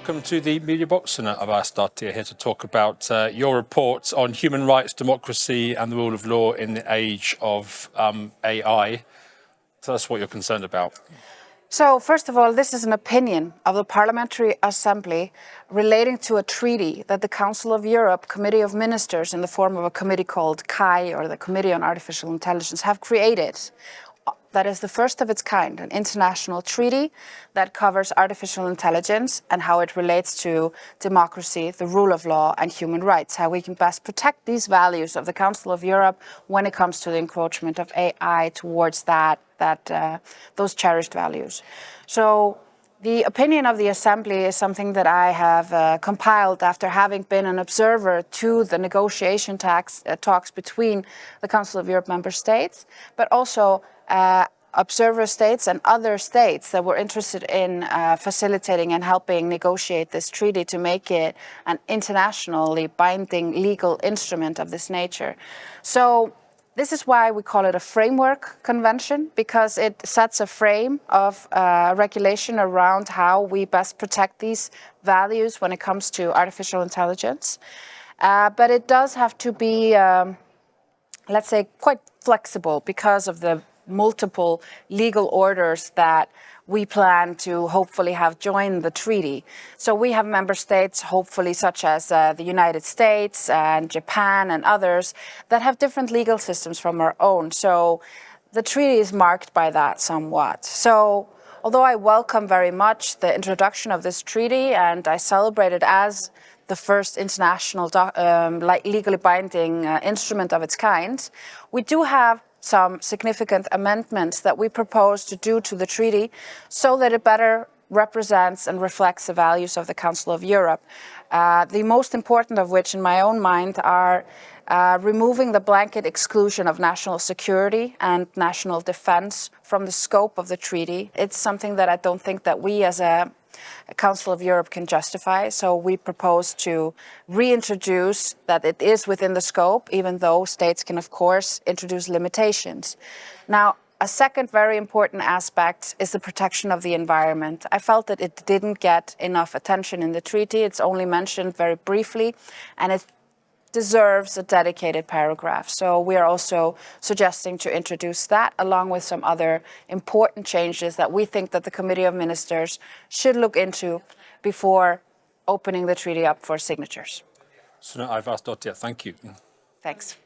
welcome to the Mediabox. Sunna Ævarsdóttir here to talk about your report on human rights, democracy and the rule of law in the age of AI. Tell us what you're concerned about. So, first of all, this is an opinion of the Parliamentary Assembly relating to a treaty that the Council of Europe Committee of Ministers, in the form of a committee called CAI, or the Committee on Artificial Intelligence, have created. That is the first of its kind, an international treaty that covers artificial intelligence and how it relates to democracy, the rule of law and human rights, how we can best protect these values of the Council of Europe when it comes to the encroachment of AI towards those cherished values. So the opinion of the Assembly is something that I have compiled after having been an observer to the negotiation talks between the Council of Europe member states, but also observer states and other states that were interested in facilitating and helping negotiate this treaty to make it an internationally binding legal instrument of this nature. So this is why we call it a framework convention, because it sets a frame of regulation around how we best protect these values when it comes to artificial intelligence. But it does have to be, let's say, quite flexible because of the multiple legal orders that we plan to hopefully have joined the treaty. So we have member states, hopefully such as the United States and Japan and others, that have different legal systems from our own. So the treaty is marked by that somewhat. So although I welcome very much the introduction of this treaty and I celebrate it as the first international legally binding instrument of its kind, we do have some significant amendments that we propose to do to the treaty so that it better represents and reflects the values of the Council of Europe. The most important of which, in my own mind, are removing the blanket exclusion of national security and national defense from the scope of the treaty. It's something that I don't think that we as a Council of Europe can justify, so we propose to reintroduce that it is within the scope, even though states can, of course, introduce limitations. Now, a second very important aspect is the protection of the environment. I felt that it didn't get enough attention in the treaty. It's only mentioned very briefly, and it deserves a dedicated paragraph. So we are also suggesting to introduce that along with some other important changes that we think that the Committee of Ministers should look into before opening the treaty up for signatures. Sunna Ævarsdóttir, thank you. Thanks.